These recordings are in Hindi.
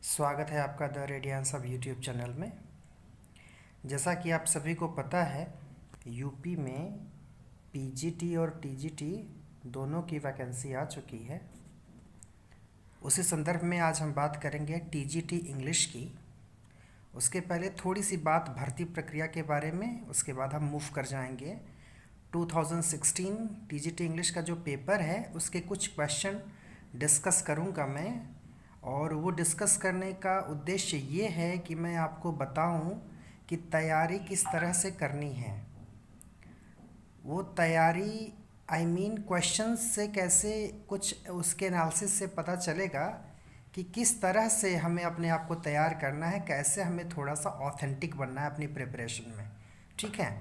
स्वागत है आपका the radiance of YouTube channel में। जैसा कि आप सभी को पता है, यूपी में पीजीटी और टीजीटी दोनों की वैकेंसी आ चुकी है। उसी संदर्भ में आज हम बात करेंगे टीजीटी इंग्लिश की। उसके पहले थोड़ी सी बात भर्ती प्रक्रिया के बारे में, उसके बाद हम मूव कर जाएंगे 2016 टीजीटी इंग्लिश का जो पेपर है उसके कुछ क्वेश्चन डिस्कस करूंगा मैं। और वो डिस्कस करने का उद्देश्य ये है कि मैं आपको बताऊं कि तैयारी किस तरह से करनी है। वो तैयारी क्वेश्चन से कैसे कुछ उसके एनालिसिस से पता चलेगा कि किस तरह से हमें अपने आप को तैयार करना है, कैसे हमें थोड़ा सा ऑथेंटिक बनना है अपनी प्रिपरेशन में। ठीक है,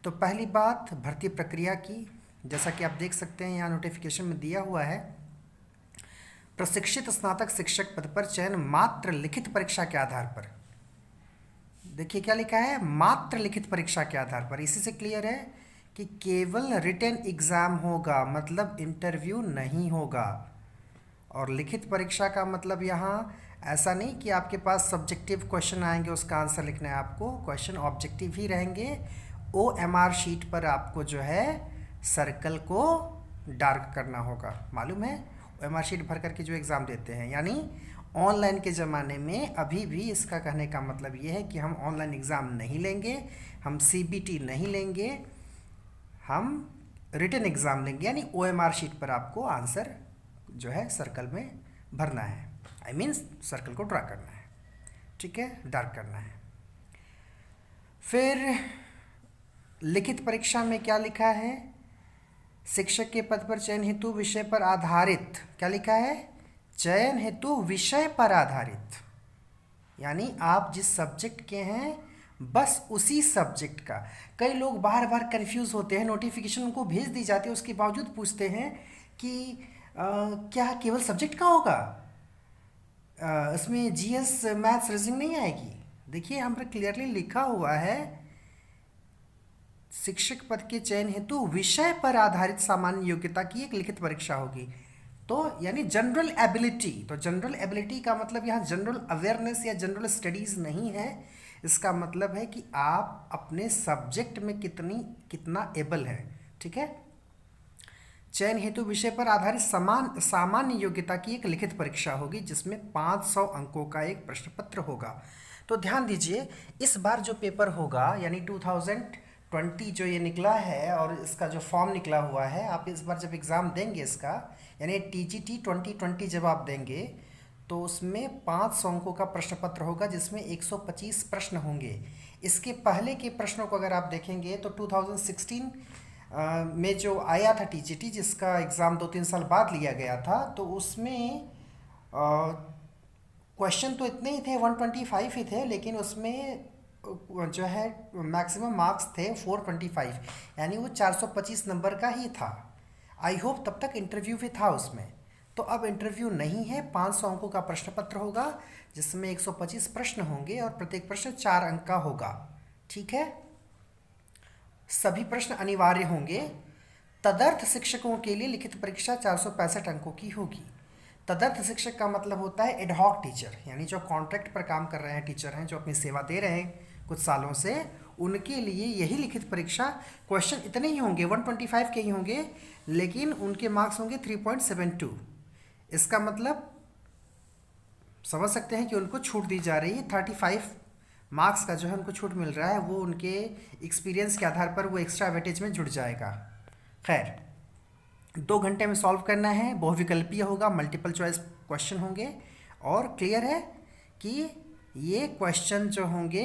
तो पहली बात भर्ती प्रक्रिया की। जैसा कि आप देख सकते हैं यहाँ नोटिफिकेशन में दिया हुआ है, प्रशिक्षित स्नातक शिक्षक पद पर चयन मात्र लिखित परीक्षा के आधार पर। देखिए क्या लिखा है, मात्र लिखित परीक्षा के आधार पर। इसी से क्लियर है कि केवल रिटन एग्जाम होगा, मतलब इंटरव्यू नहीं होगा। और लिखित परीक्षा का मतलब यहाँ ऐसा नहीं कि आपके पास सब्जेक्टिव क्वेश्चन आएंगे उसका आंसर लिखना है आपको। क्वेश्चन ऑब्जेक्टिव ही रहेंगे। OMR शीट पर आपको जो है सर्कल को डार्क करना होगा। मालूम है, OMR शीट भर करके जो एग्ज़ाम देते हैं, यानी ऑनलाइन के ज़माने में अभी भी इसका कहने का मतलब ये है कि हम ऑनलाइन एग्ज़ाम नहीं लेंगे, हम CBT नहीं लेंगे, हम रिटन एग्ज़ाम लेंगे। यानी OMR शीट पर आपको आंसर जो है सर्कल में भरना है, सर्कल को ड्रा करना है। ठीक है, डार्क करना है। फिर लिखित परीक्षा में क्या लिखा है, शिक्षक के पद पर चयन हेतु विषय पर आधारित। क्या लिखा है, चयन हेतु विषय पर आधारित। यानी आप जिस सब्जेक्ट के हैं बस उसी सब्जेक्ट का। कई लोग बार बार कंफ्यूज होते हैं, नोटिफिकेशन उनको भेज दी जाती है, उसके बावजूद पूछते हैं कि क्या केवल सब्जेक्ट का होगा, इसमें GS मैथ्स रीजनिंग नहीं आएगी। देखिए यहाँ पर क्लियरली लिखा हुआ है, शिक्षक पद के चयन हेतु विषय पर आधारित सामान्य योग्यता की एक लिखित परीक्षा होगी। तो यानी जनरल एबिलिटी। तो जनरल एबिलिटी का मतलब यहाँ जनरल अवेयरनेस या जनरल स्टडीज़ नहीं है। इसका मतलब है कि आप अपने सब्जेक्ट में कितना एबल है। ठीक है, चयन हेतु विषय पर आधारित सामान्य योग्यता की एक लिखित परीक्षा होगी जिसमें 500 अंकों का एक प्रश्न पत्र होगा। तो ध्यान दीजिए, इस बार जो पेपर होगा यानी 2020 जो ये निकला है और इसका जो फॉर्म निकला हुआ है, आप इस बार जब एग्ज़ाम देंगे इसका, यानी TGT 2020 जब आप देंगे तो उसमें 500 अंकों का प्रश्न पत्र होगा जिसमें 125 प्रश्न होंगे। इसके पहले के प्रश्नों को अगर आप देखेंगे तो 2016 में जो आया था TGT, जिसका एग्ज़ाम 2-3 साल बाद लिया गया था, तो उसमें क्वेश्चन तो इतने ही थे, 125 ही थे, लेकिन उसमें जो है मैक्सिमम मार्क्स थे 425, यानी वो 425 नंबर का ही था। आई होप तब तक इंटरव्यू भी था उसमें। तो अब इंटरव्यू नहीं है, 500 अंकों का प्रश्न पत्र होगा जिसमें 125 प्रश्न होंगे और प्रत्येक प्रश्न 4 अंक का होगा। ठीक है, सभी प्रश्न अनिवार्य होंगे। तदर्थ शिक्षकों के लिए लिखित परीक्षा 465 अंकों की होगी। तदर्थ शिक्षक का मतलब होता है एडहॉक टीचर, यानी जो कॉन्ट्रैक्ट पर काम कर रहे हैं टीचर हैं, जो अपनी सेवा दे रहे हैं कुछ सालों से, उनके लिए यही लिखित परीक्षा। क्वेश्चन इतने ही होंगे, 125 के ही होंगे, लेकिन उनके मार्क्स होंगे 3.72। इसका मतलब समझ सकते हैं कि उनको छूट दी जा रही है। 35 मार्क्स का जो है उनको छूट मिल रहा है, वो उनके एक्सपीरियंस के आधार पर वो एक्स्ट्रा वेटेज में जुड़ जाएगा। खैर, 2 घंटे में सॉल्व करना है, बहुविकल्पीय होगा, मल्टीपल चॉइस क्वेश्चन होंगे। और क्लियर है कि ये क्वेश्चन जो होंगे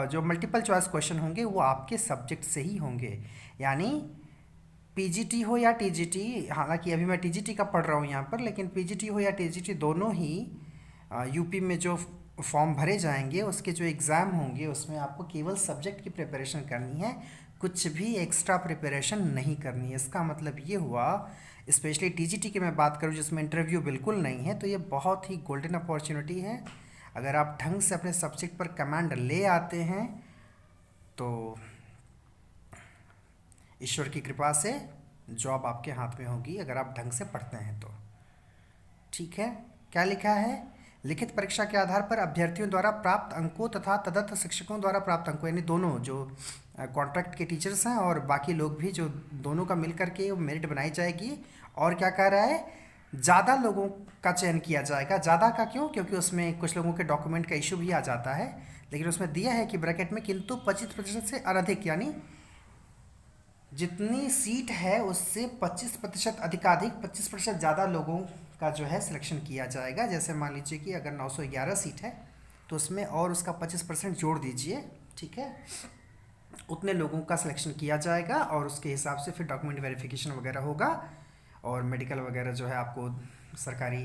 जो मल्टीपल चॉइस क्वेश्चन होंगे वो आपके सब्जेक्ट से ही होंगे। यानी PGT हो या TGT, हालांकि अभी मैं TGT का पढ़ रहा हूँ यहाँ पर, लेकिन PGT हो या TGT दोनों ही यूपी में जो फॉर्म भरे जाएंगे उसके जो एग्ज़ाम होंगे उसमें आपको केवल सब्जेक्ट की प्रिपरेशन करनी है, कुछ भी एक्स्ट्रा प्रिपरेशन नहीं करनी है। इसका मतलब ये हुआ, स्पेशली TGT की मैं बात करूँ जिसमें इंटरव्यू बिल्कुल नहीं है, तो ये बहुत ही गोल्डन अपॉर्चुनिटी है। अगर आप ढंग से अपने सब्जेक्ट पर कमांड ले आते हैं तो ईश्वर की कृपा से जॉब आपके हाथ में होगी, अगर आप ढंग से पढ़ते हैं तो। ठीक है, क्या लिखा है, लिखित परीक्षा के आधार पर अभ्यर्थियों द्वारा प्राप्त अंकों तथा तदर्थ शिक्षकों द्वारा प्राप्त अंकों, यानी दोनों जो कॉन्ट्रैक्ट के टीचर्स हैं और बाकी लोग भी, जो दोनों का मिल करके मेरिट बनाई जाएगी। और क्या कह रहा है, ज़्यादा लोगों का चयन किया जाएगा। ज़्यादा का क्यों? क्योंकि उसमें कुछ लोगों के डॉक्यूमेंट का इशू भी आ जाता है, लेकिन उसमें दिया है कि ब्रैकेट में किंतु 25% से अधिक, यानी जितनी सीट है उससे 25% अधिकाधिक 25% ज़्यादा लोगों का जो है सिलेक्शन किया जाएगा। जैसे मान लीजिए कि अगर 911 सीट है तो उसमें और उसका 25% जोड़ दीजिए, ठीक है, उतने लोगों का सिलेक्शन किया जाएगा और उसके हिसाब से फिर डॉक्यूमेंट वेरिफिकेशन वगैरह होगा और मेडिकल वगैरह जो है आपको सरकारी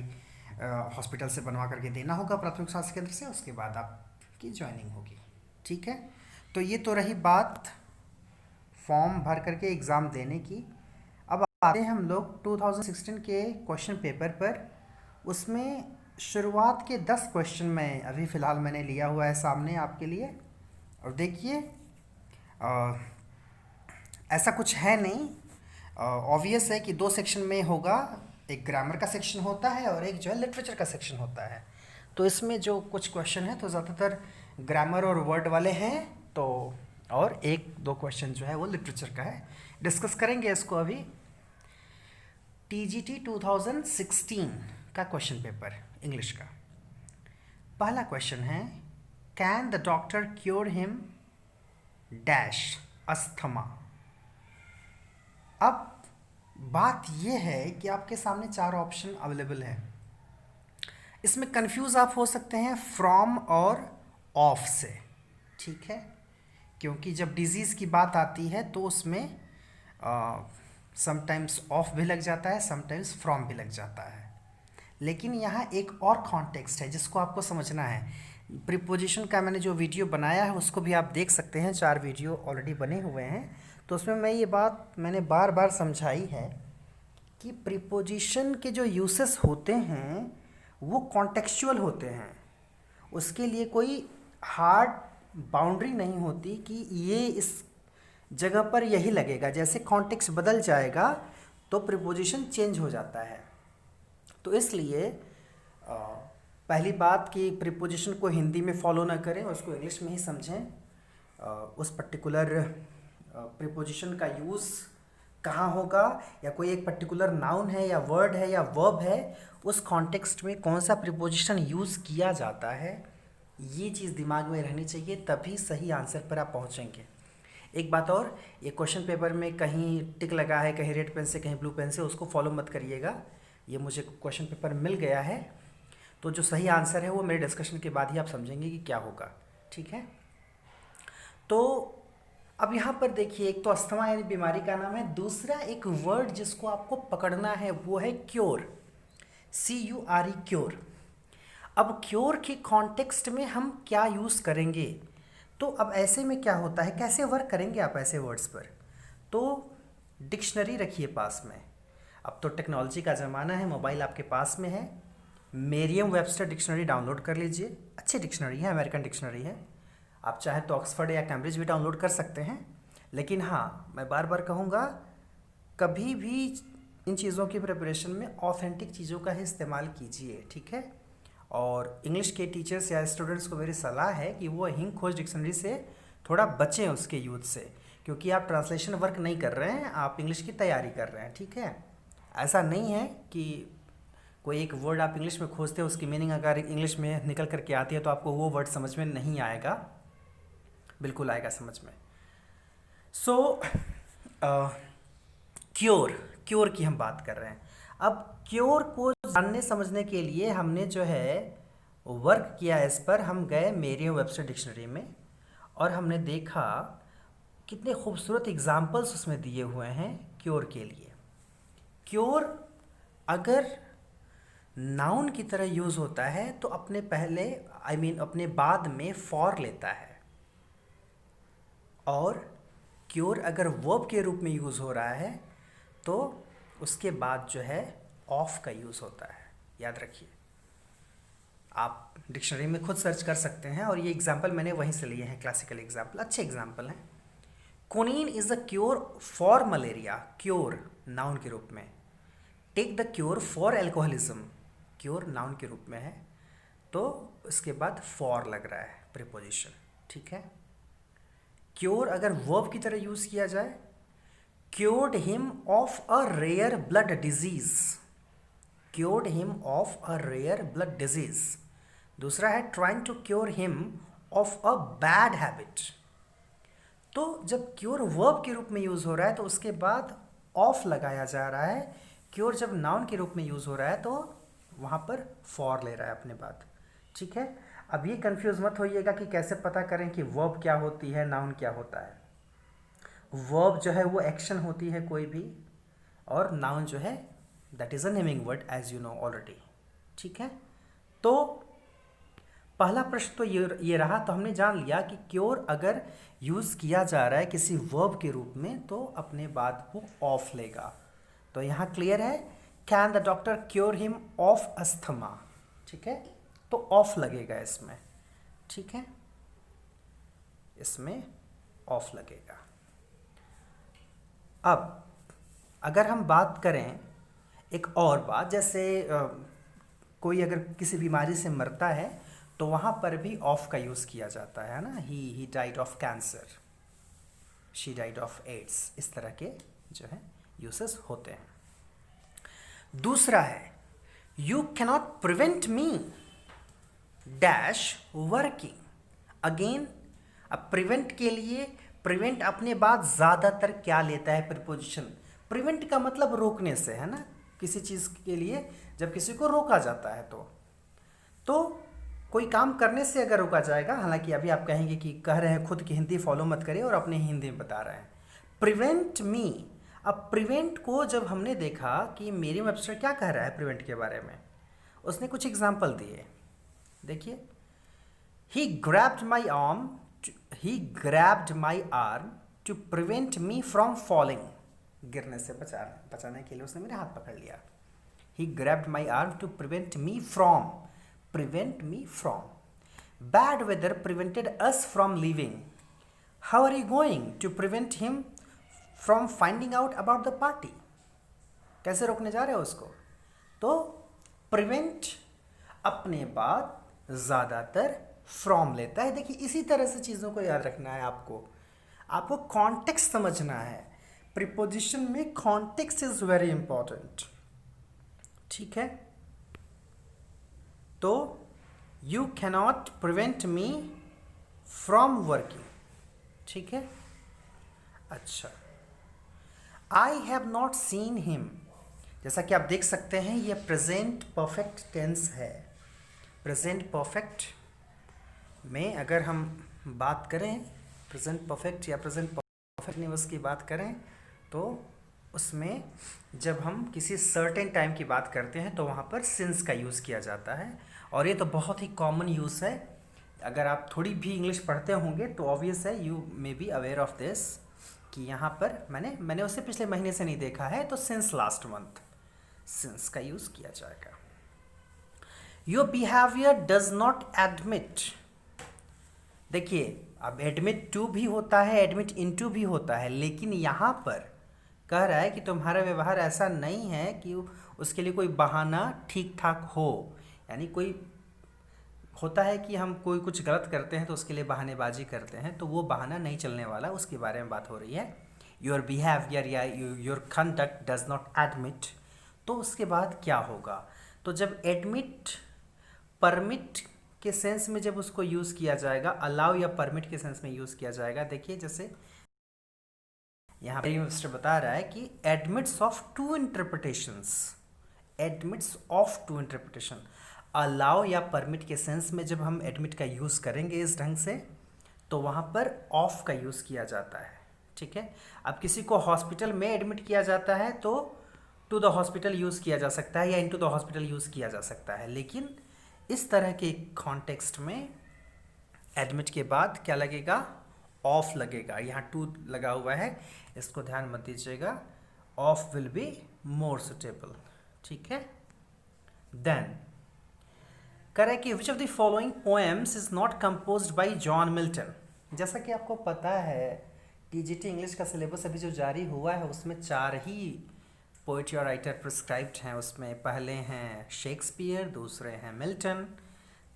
हॉस्पिटल से बनवा करके देना होगा प्राथमिक स्वास्थ्य केंद्र से। उसके बाद आपकी ज्वाइनिंग होगी, ठीक है। तो ये तो रही बात फॉर्म भर करके एग्ज़ाम देने की। अब आते हैं हम लोग 2016 के क्वेश्चन पेपर पर। उसमें शुरुआत के 10 क्वेश्चन में अभी फ़िलहाल मैंने लिया हुआ है सामने आपके लिए। और देखिए ऐसा कुछ है नहीं, ऑब्वियस है कि 2 सेक्शन में होगा, एक ग्रामर का सेक्शन होता है और एक जो है लिटरेचर का सेक्शन होता है। तो इसमें जो कुछ क्वेश्चन है तो ज़्यादातर ग्रामर और वर्ड वाले हैं, तो और 1-2 क्वेश्चन जो है वो लिटरेचर का है। डिस्कस करेंगे इसको अभी। टीजीटी 2016 का क्वेश्चन पेपर इंग्लिश का पहला क्वेश्चन है, can the doctor cure him dash asthma. अब बात यह है कि आपके सामने 4 ऑप्शन अवेलेबल हैं। इसमें कंफ्यूज आप हो सकते हैं फ्रॉम और ऑफ से, ठीक है, क्योंकि जब डिजीज़ की बात आती है तो उसमें समटाइम्स ऑफ भी लग जाता है, समटाइम्स फ्रॉम भी लग जाता है। लेकिन यहाँ एक और कॉन्टेक्स्ट है जिसको आपको समझना है। प्रीपोजिशन का मैंने जो वीडियो बनाया है उसको भी आप देख सकते हैं, 4 वीडियो ऑलरेडी बने हुए हैं। तो उसमें मैं ये बात मैंने बार बार समझाई है कि प्रीपोजिशन के जो यूसेस होते हैं वो कॉन्टेक्चुअल होते हैं। उसके लिए कोई हार्ड बाउंड्री नहीं होती कि ये इस जगह पर यही लगेगा। जैसे कॉन्टेक्स्ट बदल जाएगा तो प्रीपोजिशन चेंज हो जाता है। तो इसलिए पहली बात कि प्रीपोजिशन को हिंदी में फॉलो ना करें, उसको इंग्लिश में ही समझें। उस पर्टिकुलर प्रीपोजिशन का यूज़ कहाँ होगा, या कोई एक पर्टिकुलर नाउन है या वर्ड है या वर्ब है, उस कॉन्टेक्स्ट में कौन सा प्रीपोजिशन यूज़ किया जाता है, ये चीज़ दिमाग में रहनी चाहिए, तभी सही आंसर पर आप पहुँचेंगे। एक बात और, ये क्वेश्चन पेपर में कहीं टिक लगा है, कहीं रेड पेन से, कहीं ब्लू पेन से, उसको फॉलो मत करिएगा। ये मुझे क्वेश्चन पेपर मिल गया है, तो जो सही आंसर है वो मेरे डिस्कशन के बाद ही आप समझेंगे कि क्या होगा, ठीक है। तो अब यहाँ पर देखिए, एक तो अस्थमा यानी बीमारी का नाम है, दूसरा एक वर्ड जिसको आपको पकड़ना है वो है क्योर, CURE, क्योर। अब क्योर के कॉन्टेक्स्ट में हम क्या यूज़ करेंगे, तो अब ऐसे में क्या होता है, कैसे वर्क करेंगे आप ऐसे वर्ड्स पर। तो डिक्शनरी रखिए पास में। अब तो टेक्नोलॉजी का ज़माना है, मोबाइल आपके पास में है, मेरियम वेबस्टर डिक्शनरी डाउनलोड कर लीजिए। अच्छी डिक्शनरी है, अमेरिकन डिक्शनरी है। आप चाहे तो ऑक्सफोर्ड या कैम्ब्रिज भी डाउनलोड कर सकते हैं। लेकिन हाँ, मैं बार बार कहूँगा, कभी भी इन चीज़ों की प्रिपरेशन में ऑथेंटिक चीज़ों का ही इस्तेमाल कीजिए, ठीक है। और इंग्लिश के टीचर्स या स्टूडेंट्स को मेरी सलाह है कि वो हिंग खोज डिक्शनरी से थोड़ा बचें, उसके यूज़ से, क्योंकि आप ट्रांसलेशन वर्क नहीं कर रहे हैं, आप इंग्लिश की तैयारी कर रहे हैं, ठीक है। ऐसा नहीं है कि कोई एक वर्ड आप इंग्लिश में खोजते हो, उसकी मीनिंग अगर इंग्लिश में निकल करके आती है तो आपको वो वर्ड समझ में नहीं आएगा, बिल्कुल आएगा समझ में। सो क्योर की हम बात कर रहे हैं। अब क्योर को जानने समझने के लिए हमने जो है वर्क किया इस पर, हम गए मेरियम वेबस्टर डिक्शनरी में और हमने देखा कितने खूबसूरत एग्जाम्पल्स उसमें दिए हुए हैं क्योर के लिए। क्योर अगर नाउन की तरह यूज़ होता है तो अपने पहले अपने बाद में फॉर लेता है, और क्योर अगर वर्ब के रूप में यूज़ हो रहा है तो उसके बाद जो है ऑफ का यूज़ होता है। याद रखिए, आप डिक्शनरी में खुद सर्च कर सकते हैं, और ये एग्जाम्पल मैंने वहीं से लिए हैं, क्लासिकल एग्जाम्पल, अच्छे एग्जाम्पल हैं। Quinine is a cure for malaria, cure noun के रूप में। Take the cure for alcoholism, cure noun के रूप में है। तो इसके बाद फॉर लग रहा है प्रीपोजिशन, ठीक है। क्योर अगर वर्ब की तरह यूज किया जाए, cured him of a rare blood disease, cured him of a rare blood disease. दूसरा है trying to cure him of a bad habit. तो जब क्योर वर्ब के रूप में यूज हो रहा है तो उसके बाद ऑफ लगाया जा रहा है। क्योर जब नाउन के रूप में यूज हो रहा है तो वहां पर फॉर ले रहा है अपने बाद, ठीक है। अब ये कंफ्यूज मत होइएगा कि कैसे पता करें कि वर्ब क्या होती है, नाउन क्या होता है। वर्ब जो है वो एक्शन होती है कोई भी, और नाउन जो है that is a naming word as you know already, ठीक है। तो पहला प्रश्न तो ये रहा, तो हमने जान लिया कि क्योर अगर यूज किया जा रहा है किसी वर्ब के रूप में तो अपने बाद वो ऑफ लेगा। तो यहाँ क्लियर है, can the doctor cure him of asthma, ठीक है। तो ऑफ लगेगा इसमें, ठीक है, इसमें ऑफ लगेगा। अब अगर हम बात करें एक और बात, जैसे कोई अगर किसी बीमारी से मरता है तो वहाँ पर भी ऑफ का यूज़ किया जाता है ना, he died of cancer, she died of AIDS, इस तरह के जो है यूसेस होते हैं। दूसरा है you cannot prevent me dash working. Again अब प्रिवेंट के लिए प्रिवेंट अपने बाद ज़्यादातर क्या लेता है प्रीपोजिशन। प्रिवेंट का मतलब रोकने से है ना, किसी चीज़ के लिए जब किसी को रोका जाता है तो कोई काम करने से अगर रोका जाएगा, हालांकि अभी आप कहेंगे कि कह रहे हैं खुद की हिंदी फॉलो मत करिए और अपने हिंदी में बता रहे हैं प्रिवेंट मी। अब प्रिवेंट को जब हमने देखा कि मेरी वेबसाइट क्या कह रहा है प्रिवेंट के बारे में, उसने कुछ एग्जाम्पल दिए। देखिए, he grabbed my arm to prevent me from falling. गिरने से बचाने के लिए उसने मेरे हाथ पकड़ लिया। He grabbed my arm to prevent me from, prevent me from. Bad weather prevented us from leaving. How are you going to prevent him from finding out about the party? कैसे रोकने जा रहे हो उसको? तो prevent अपने बाद ज़्यादातर from लेता है। देखिए, इसी तरह से चीज़ों को याद रखना है आपको कॉन्टेक्स्ट समझना है। प्रीपोजिशन में कॉन्टेक्स्ट इज वेरी इंपॉर्टेंट, ठीक है। तो you cannot prevent me from working, ठीक है। अच्छा, I have not seen him, जैसा कि आप देख सकते हैं ये प्रेजेंट परफेक्ट टेंस है। प्रेजेंट परफेक्ट में अगर हम बात करें प्रेजेंट परफेक्ट या प्रेजेंट परफेक्टनेस की बात करें तो उसमें जब हम किसी सर्टेन टाइम की बात करते हैं तो वहाँ पर सिंस का यूज़ किया जाता है, और ये तो बहुत ही कॉमन यूज़ है। अगर आप थोड़ी भी इंग्लिश पढ़ते होंगे तो ऑब्वियस है, you may be aware of this कि यहाँ पर मैंने उसे पिछले महीने से नहीं देखा है, तो सिंस लास्ट मंथ सिंस का यूज़ किया जाएगा। Your behaviour does not admit. देखिए, अब एडमिट टू भी होता है, एडमिट इनटू भी होता है, लेकिन यहाँ पर कह रहा है कि तुम्हारा व्यवहार ऐसा नहीं है कि उसके लिए कोई बहाना ठीक ठाक हो। यानी कोई होता है कि हम कोई कुछ गलत करते हैं तो उसके लिए बहानेबाजी करते हैं, तो वो बहाना नहीं चलने वाला, उसके बारे में बात हो रही है। योर बिहेवियर या your conduct does not admit, तो उसके बाद क्या होगा? तो जब एडमिट परमिट के सेंस में जब उसको यूज़ किया जाएगा, अलाउ या परमिट के सेंस में यूज़ किया जाएगा। देखिए, जैसे यहाँ पे मिस्टर बता रहा है कि admits of two interpretations, admits of two interpretation. Allow या परमिट के सेंस में जब हम एडमिट का यूज़ करेंगे इस ढंग से, तो वहाँ पर ऑफ का यूज़ किया जाता है, ठीक है। अब किसी को हॉस्पिटल में एडमिट किया जाता है तो टू द हॉस्पिटल यूज़ किया जा सकता है या इनटू द हॉस्पिटल यूज़ किया जा सकता है, लेकिन इस तरह के कॉन्टेक्स्ट में एडमिट के बाद क्या लगेगा? ऑफ लगेगा। यहाँ टू लगा हुआ है, इसको ध्यान मत दीजिएगा। Of will be more suitable, ठीक है। देन करे कि which of the following poems is not composed bye John Milton. जैसा कि आपको पता है टीजीटी इंग्लिश का सिलेबस अभी जो जारी हुआ है उसमें 4 ही पोइट या राइटर प्रिस्क्राइब्ड हैं। उसमें पहले हैं शेक्सपियर, दूसरे हैं मिल्टन,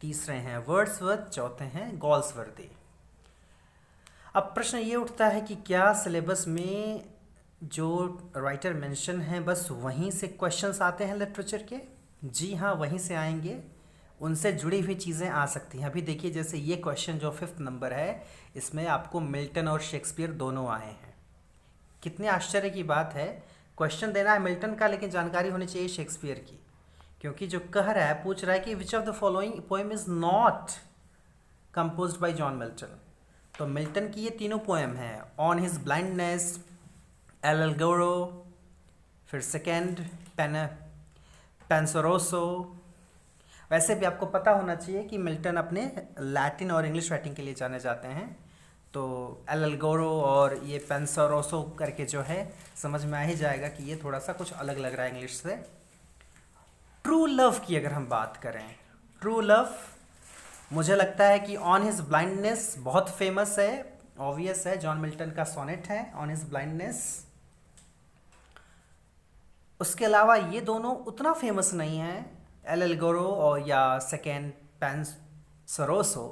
तीसरे हैं वर्ड्सवर्थ, चौथे हैं गॉल्सवर्दी। अब प्रश्न ये उठता है कि क्या सिलेबस में जो राइटर मेंशन है बस वहीं से क्वेश्चंस आते हैं लिटरेचर के? जी हाँ, वहीं से आएंगे, उनसे जुड़ी हुई चीज़ें आ सकती हैं। अभी देखिए जैसे ये क्वेश्चन जो 5th नंबर है, इसमें आपको मिल्टन और शेक्सपियर दोनों आए हैं। कितने आश्चर्य की बात है, क्वेश्चन देना है मिल्टन का लेकिन जानकारी होनी चाहिए शेक्सपियर की, क्योंकि जो कह रहा है, पूछ रहा है कि which of the following poem is not composed bye John Milton. तो मिल्टन की ये तीनों पोएम हैं, ऑन हिज ब्लाइंडनेस, एल एल्गोरो, फिर सेकेंड पेंसरोसो। वैसे भी आपको पता होना चाहिए कि मिल्टन अपने लैटिन और इंग्लिश राइटिंग के लिए जाने जाते हैं, तो एल एल्गोरो और ये पेंसरोसो करके जो है समझ में आ ही जाएगा कि ये थोड़ा सा कुछ अलग लग रहा है इंग्लिश से। ट्रू लव की अगर हम बात करें, ट्रू लव मुझे लगता है कि ऑन हिज ब्लाइंडनेस बहुत फेमस है, ऑब्वियस है, जॉन मिल्टन का सोनेट है ऑन हिज ब्लाइंडनेस। उसके अलावा ये दोनों उतना फेमस नहीं है, एल एल्गोरो और या सेकेंड पेंसरोसो,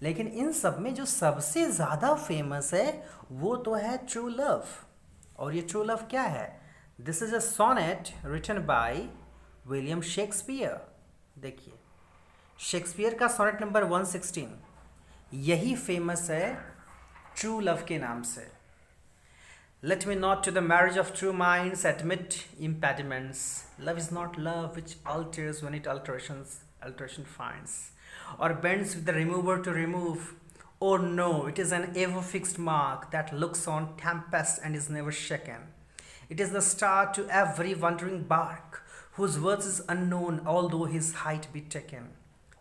लेकिन इन सब में जो सबसे ज़्यादा फेमस है वो तो है ट्रू लव। और ये ट्रू लव क्या है? This is a sonnet written by William Shakespeare. देखिए शेक्सपियर का सोनेट नंबर 116 यही फेमस है ट्रू लव के नाम से। Let me not to the marriage of true minds admit impediments. Love is not love which alters when it alteration finds, or bends with the remover to remove. Oh no, it is an ever fixed mark that looks on tempest and is never shaken. It is the star to every wandering bark, whose worth is unknown although his height be taken.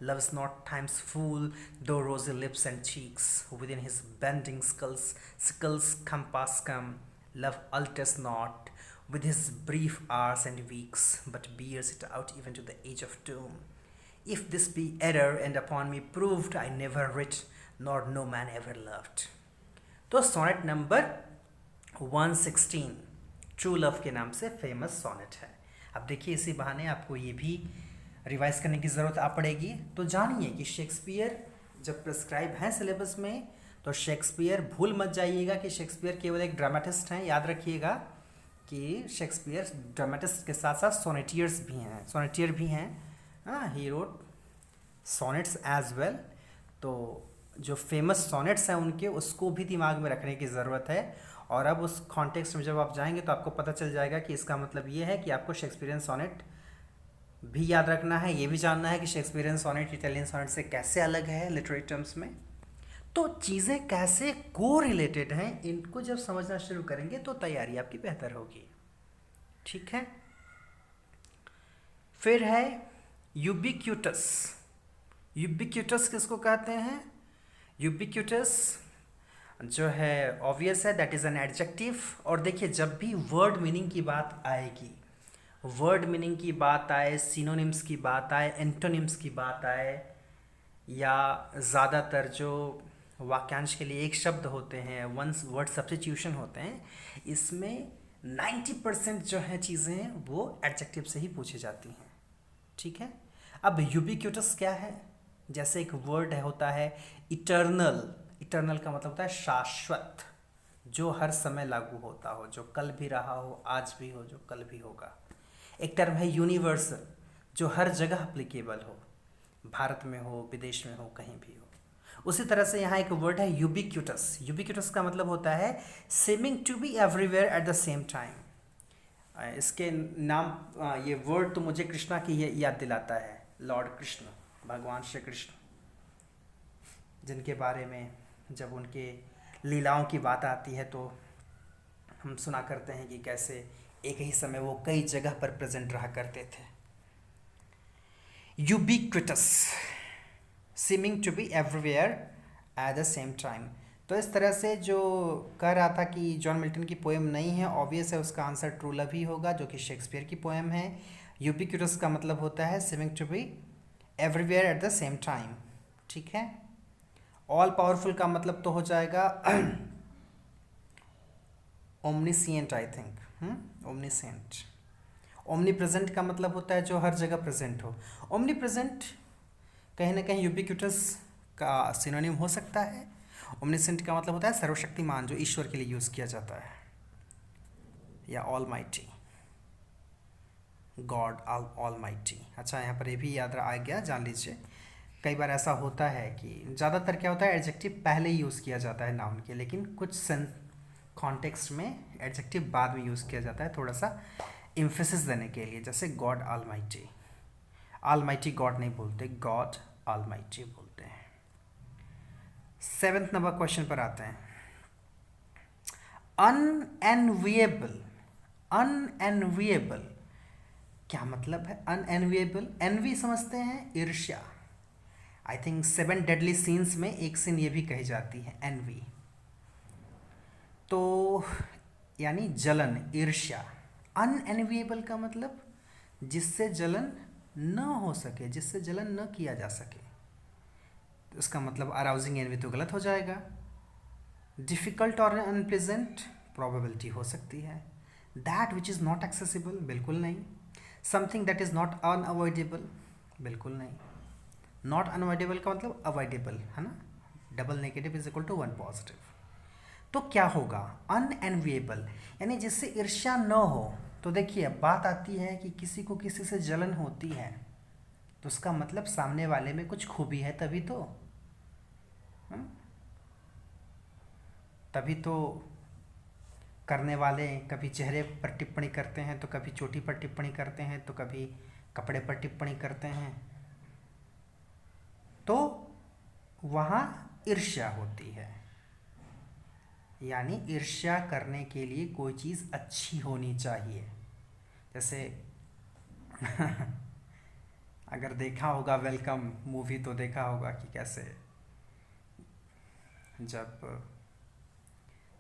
Love is not time's fool, though rosy lips and cheeks within his bending sickle's compass come. Love alters not with his brief hours and weeks, but bears it out even to the age of doom. If this be error and upon me proved, I never writ, nor no man ever loved. तो सोनेट नंबर 116 ट्रू लव के नाम से फेमस सोनेट है। अब देखिए इसी बहाने आपको ये भी रिवाइज करने की ज़रूरत आ पड़ेगी। तो जानिए कि शेक्सपियर जब प्रिस्क्राइब हैं सिलेबस में, तो शेक्सपियर भूल मत जाइएगा कि शेक्सपियर केवल एक ड्रामेटिस्ट हैं। याद रखिएगा कि शेक्सपियर ड्रामेटिस्ट के साथ साथ सोनेटियर भी हैं। He wrote sonnets as well. तो जो फेमस सोनेट्स हैं उनके, उसको भी दिमाग में रखने की ज़रूरत है। और अब उस कॉन्टेक्स्ट में जब आप जाएंगे तो आपको पता चल जाएगा कि इसका मतलब ये है कि आपको शेक्सपियरियन सोनेट भी याद रखना है, ये भी जानना है कि शेक्सपियरियन सोनेट इटालियन सोनेट से कैसे अलग है लिटरेरी टर्म्स में। तो चीज़ें कैसे को रिलेटेड हैं, इनको जब समझना शुरू करेंगे तो तैयारी आपकी बेहतर होगी। ठीक है। फिर है यूबिक्यूटस। यूबिक्यूटस किसको कहते हैं? यूबिक्यूटस जो है ऑब्वियस है, दैट इज़ एन एडजेक्टिव। और देखिए जब भी वर्ड मीनिंग की बात आएगी, वर्ड मीनिंग की बात आए, सिनोनिम्स की बात आए, एंटोनिम्स की बात आए, या ज़्यादातर जो वाक्यांश के लिए एक शब्द होते हैं, वन वर्ड सब्स्टिट्यूशन होते हैं, इसमें 90% जो है चीज़ें वो एडजेक्टिव से ही पूछी जाती हैं। ठीक है। अब यूबिक्यूटस क्या है? जैसे एक वर्ड है, होता है इटर्नल। इटर्नल का मतलब होता है शाश्वत, जो हर समय लागू होता हो, जो कल भी रहा हो, आज भी हो, जो कल भी होगा। एक टर्म है यूनिवर्सल, जो हर जगह अप्लीकेबल हो, भारत में हो, विदेश में हो, कहीं भी हो। उसी तरह से यहाँ एक वर्ड है यूबिक्यूटस। यूबिक्यूटस का मतलब होता है seeming to be everywhere at the same time. इसके नाम, ये वर्ड तो मुझे कृष्णा की याद दिलाता है, लॉर्ड कृष्ण, भगवान श्री कृष्ण, जिनके बारे में जब उनके लीलाओं की बात आती है तो हम सुना करते हैं कि कैसे एक ही समय वो कई जगह पर प्रेजेंट रहा करते थे। Ubiquitous, seeming to be everywhere at the same time. तो इस तरह से जो कह रहा था कि जॉन मिल्टन की पोएम नहीं है, ऑब्वियस है उसका आंसर ट्रू लव ही होगा, जो कि शेक्सपियर की पोएम है। यूबिक्विटस का मतलब होता है seeming to be everywhere at the same time. ठीक है। ऑल पावरफुल का मतलब तो हो जाएगा omniscient, I think, omniscient. Omnipresent का मतलब होता है जो हर जगह प्रेजेंट हो। ओमनी प्रेजेंट कहीं ना कहीं यूबिक्विटस का सिनोनिम हो सकता है। ओमनिसेंट का मतलब होता है सर्वशक्तिमान, जो ईश्वर के लिए यूज़ किया जाता है, या all mighty, God all mighty. अच्छा, यहाँ पर ये भी याद आ गया, जान लीजिए। कई बार ऐसा होता है कि ज़्यादातर क्या होता है, एडजेक्टिव पहले ही यूज़ किया जाता है नाउन के, लेकिन कुछ कॉन्टेक्स्ट में एडजेक्टिव बाद में यूज़ किया जाता है, थोड़ा सा इम्फेसिस देने के लिए। जैसे गॉड ऑल माइटी गॉड नहीं बोलते, गॉड ऑल माइटी बोलते हैं। 7th नंबर क्वेश्चन पर आते हैं। अनएनविएबल, अनएनविएबल क्या मतलब है? अनएनविएबल, एनवी समझते हैं, ईर्ष्या। आई थिंक 7 डेडली सीन्स में एक सीन ये भी कही जाती है, एनवी। तो यानी जलन, ईर्ष्या। अनएनविएबल का मतलब जिससे जलन न हो सके, जिससे जलन न किया जा सके। तो इसका मतलब अराउजिंग एनवी तो गलत हो जाएगा। डिफ़िकल्ट और अनप्लेजेंट प्रोबेबिलिटी हो सकती है। That which is not accessible, बिल्कुल नहीं। Something that is not unavoidable, बिल्कुल नहीं। नॉट अनअवॉइडेबल का मतलब अवॉइडेबल है ना, double negative is equal to 1 positive. तो क्या होगा? अनएनविएबल यानी जिससे ईर्ष्या न हो। तो देखिए, बात आती है कि किसी को किसी से जलन होती है, तो उसका मतलब सामने वाले में कुछ खूबी है, तभी तो तभी तो करने वाले कभी चेहरे पर टिप्पणी करते हैं, तो कभी चोटी पर टिप्पणी करते हैं, तो कभी कपड़े पर टिप्पणी करते हैं। तो वहाँ ईर्ष्या होती है, यानी ईर्ष्या करने के लिए कोई चीज़ अच्छी होनी चाहिए। जैसे अगर देखा होगा वेलकम मूवी, तो देखा होगा कि कैसे जब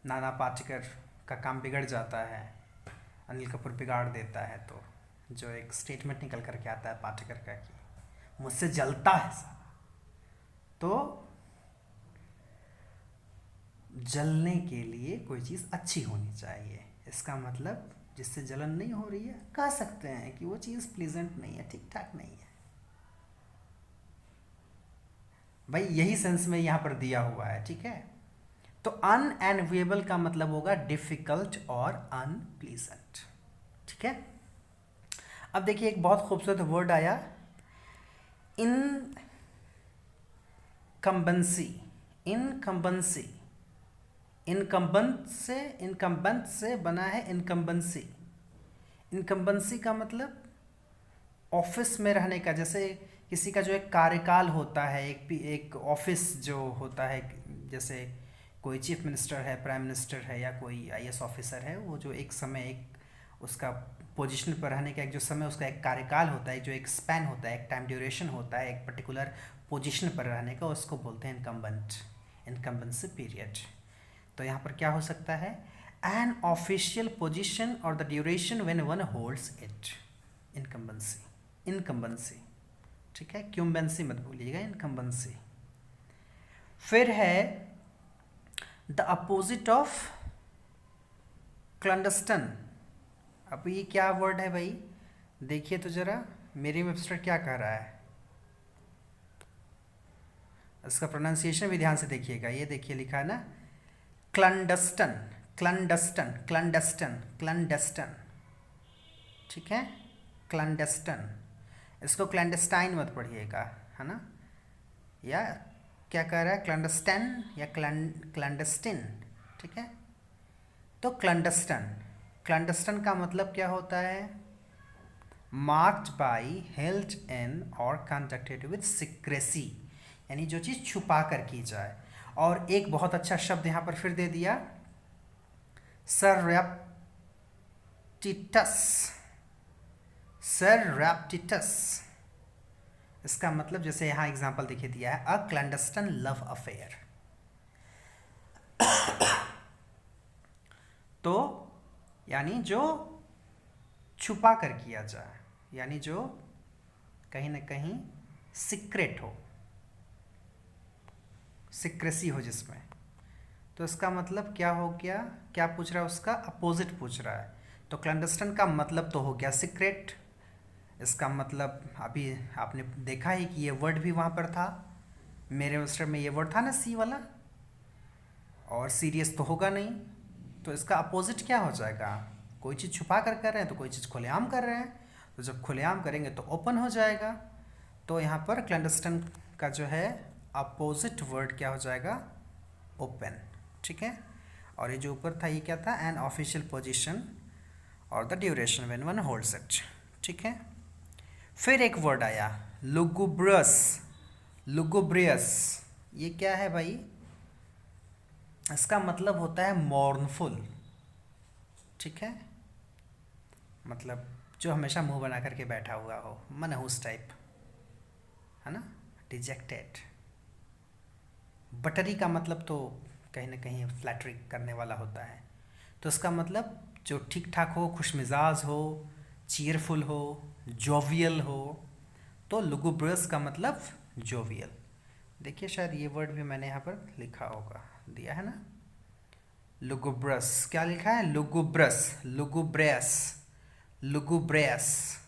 नाना पाटेकर का काम बिगड़ जाता है, अनिल कपूर बिगाड़ देता है, तो जो एक स्टेटमेंट निकल करके आता है पाटेकर का कि मुझसे जलता है सारा। तो जलने के लिए कोई चीज़ अच्छी होनी चाहिए। इसका मतलब जिससे जलन नहीं हो रही है, कह सकते हैं कि वो चीज़ प्लीजेंट नहीं है, ठीक ठाक नहीं है। भाई यही सेंस में यहाँ पर दिया हुआ है, ठीक है। तो अनएनविएबल का मतलब होगा डिफिकल्ट और अनप्लीजेंट, ठीक है। अब देखिए, एक बहुत खूबसूरत वर्ड आया, इनकम्बेंसी। इनकम्बेंसी, इनकम्बेंट से बना है इनकम्बेंसी। इनकम्बेंसी का मतलब ऑफिस में रहने का। जैसे किसी का जो एक कार्यकाल होता है, एक ऑफिस जो होता है, जैसे कोई चीफ मिनिस्टर है, प्राइम मिनिस्टर है, या कोई आईएएस ऑफिसर है, वो जो एक समय एक उसका पोजीशन पर रहने का एक जो समय, उसका एक कार्यकाल होता है, जो एक स्पैन होता है, एक टाइम ड्यूरेशन होता है, एक पर्टिकुलर पोजीशन पर रहने का, उसको बोलते हैं इनकम्बेंट, इनकम्बेंसी पीरियड। तो यहाँ पर क्या हो सकता है? एन ऑफिशियल पोजीशन और the duration when one holds it, incumbency, incumbency, ठीक है। क्यूम्बेंसी मत भूलिएगा, इनकम्बेंसी। फिर है द अपोजिट ऑफ क्लैंडस्टन। अब ये क्या वर्ड है भाई? देखिए तो जरा, मेरी वेबसाइट क्या कह रहा है, इसका प्रोनाउंसिएशन भी ध्यान से देखिएगा। ये देखिए लिखा है ना, क्लैंडस्टन, क्लैंडस्टन, क्लैंडस्टन, क्लैंडस्टन, ठीक है, क्लैंडस्टन। इसको क्लैंडस्टाइन मत पढ़िएगा, है ना। या क्या कह रहा है, क्लैंडस्टन या क्लैंडस्टिन, ठीक है। तो क्लैंडस्टन, क्लैंडस्टन का मतलब क्या होता है? मार्क्ड बाई, हेल्ड इन और कंडक्टेड विद सीक्रेसी, यानी जो चीज़ छुपा कर की जाए। और एक बहुत अच्छा शब्द यहाँ पर फिर दे दिया, सररेप्टिटस, सररेप्टिटस। इसका मतलब जैसे यहाँ एग्जाम्पल देखिए दिया है, अ क्लैंडस्टन लव अफेयर। तो यानी जो छुपा कर किया जाए, यानी जो कहीं ना कहीं सीक्रेट हो, सीक्रेसी हो जिसमें। तो इसका मतलब क्या हो गया? क्या पूछ रहा है? उसका अपोजिट पूछ रहा है। तो क्लैंडस्टन का मतलब तो हो गया सीक्रेट, इसका मतलब अभी आपने देखा ही कि ये वर्ड भी वहाँ पर था, मेरे रजिस्टर में ये वर्ड था ना सी वाला, और सीरियस तो होगा नहीं, तो इसका अपोजिट क्या हो जाएगा? कोई चीज़ छुपा कर रहे हैं तो कोई चीज़ खुलेआम कर रहे हैं, तो जब खुलेआम करेंगे तो ओपन हो जाएगा। तो यहाँ पर क्लैंडस्टाइन का जो है अपोजिट वर्ड क्या हो जाएगा? ओपन। ठीक है। और ये जो ऊपर था ये क्या था? एन ऑफिशियल पोजीशन और the duration when one holds it. ठीक है। फिर एक वर्ड आया लुगुब्रस। लुगुब्रियस, ये क्या है भाई? इसका मतलब होता है मॉर्नफुल। ठीक है, मतलब जो हमेशा मुंह बना करके बैठा हुआ हो, मनहूस टाइप, है ना, डिजेक्टेड। बटरी का मतलब तो कहीं ना कहीं फ्लैटरी करने वाला होता है, तो इसका मतलब जो ठीक ठाक हो, खुशमिजाज हो, चीयरफुल हो, जोवियल हो, तो लुगुब्रियस का मतलब जोवियल। देखिए शायद ये वर्ड भी मैंने यहाँ पर लिखा होगा, दिया है ना, लुगुब्रस। क्या लिखा है? लुगुब्रस, लुगुब्रेस, लुगुब्रेस,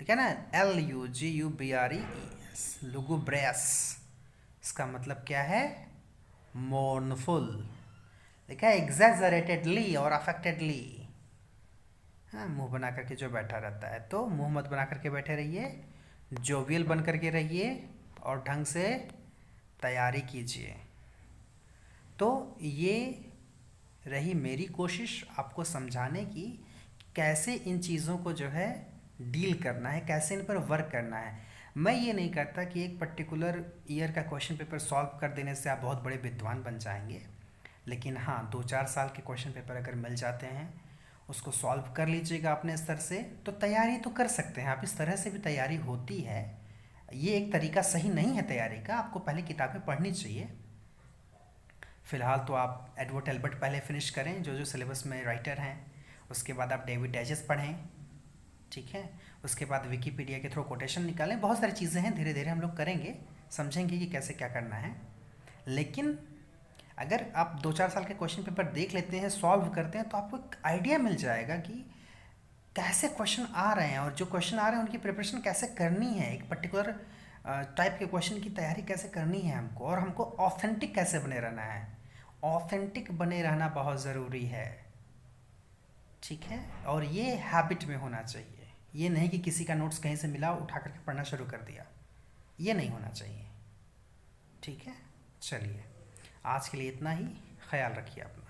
ठीक है ना, LUGUBRES, लुगुब्रेस। इसका मतलब क्या है? मोर्नफुल। लिखा है एग्जैजरेटेडली और अफेक्टेडली। हाँ, मुंह बना करके जो बैठा रहता है, तो मुंह मत बना करके बैठे रहिए, जोवियल बन करके रहिए और ढंग से तैयारी कीजिए। तो ये रही मेरी कोशिश आपको समझाने की कैसे इन चीज़ों को जो है डील करना है, कैसे इन पर वर्क करना है। मैं ये नहीं कहता कि एक पर्टिकुलर ईयर का क्वेश्चन पेपर सॉल्व कर देने से आप बहुत बड़े विद्वान बन जाएंगे, लेकिन हाँ, 2-4 साल के क्वेश्चन पेपर अगर मिल जाते हैं, उसको सॉल्व कर लीजिएगा अपने स्तर से, तो तैयारी तो कर सकते हैं आप। इस तरह से भी तैयारी होती है, ये एक तरीका सही नहीं है तैयारी का। आपको पहले किताबें पढ़नी चाहिए। फ़िलहाल तो आप एडवर्ड एल्बर्ट पहले फिनिश करें, जो जो सिलेबस में राइटर हैं। उसके बाद आप डेविड डाइजेस्ट पढ़ें, ठीक है। उसके बाद विकीपीडिया के थ्रू कोटेशन निकालें। बहुत सारी चीज़ें हैं, धीरे धीरे हम लोग करेंगे, समझेंगे कि कैसे क्या करना है। लेकिन अगर आप 2-4 साल के क्वेश्चन पेपर देख लेते हैं, सॉल्व करते हैं, तो आपको एक आइडिया मिल जाएगा कि कैसे क्वेश्चन आ रहे हैं, और जो क्वेश्चन आ रहे हैं उनकी प्रिपरेशन कैसे करनी है, एक पर्टिकुलर टाइप के क्वेश्चन की तैयारी कैसे करनी है हमको, और हमको ऑथेंटिक कैसे बने रहना है। ऑथेंटिक बने रहना बहुत ज़रूरी है, ठीक है। और ये हैबिट में होना चाहिए, ये नहीं कि किसी का नोट्स कहीं से मिला उठा करके पढ़ना शुरू कर दिया, ये नहीं होना चाहिए, ठीक है। चलिए, आज के लिए इतना ही। ख्याल रखिए अपना।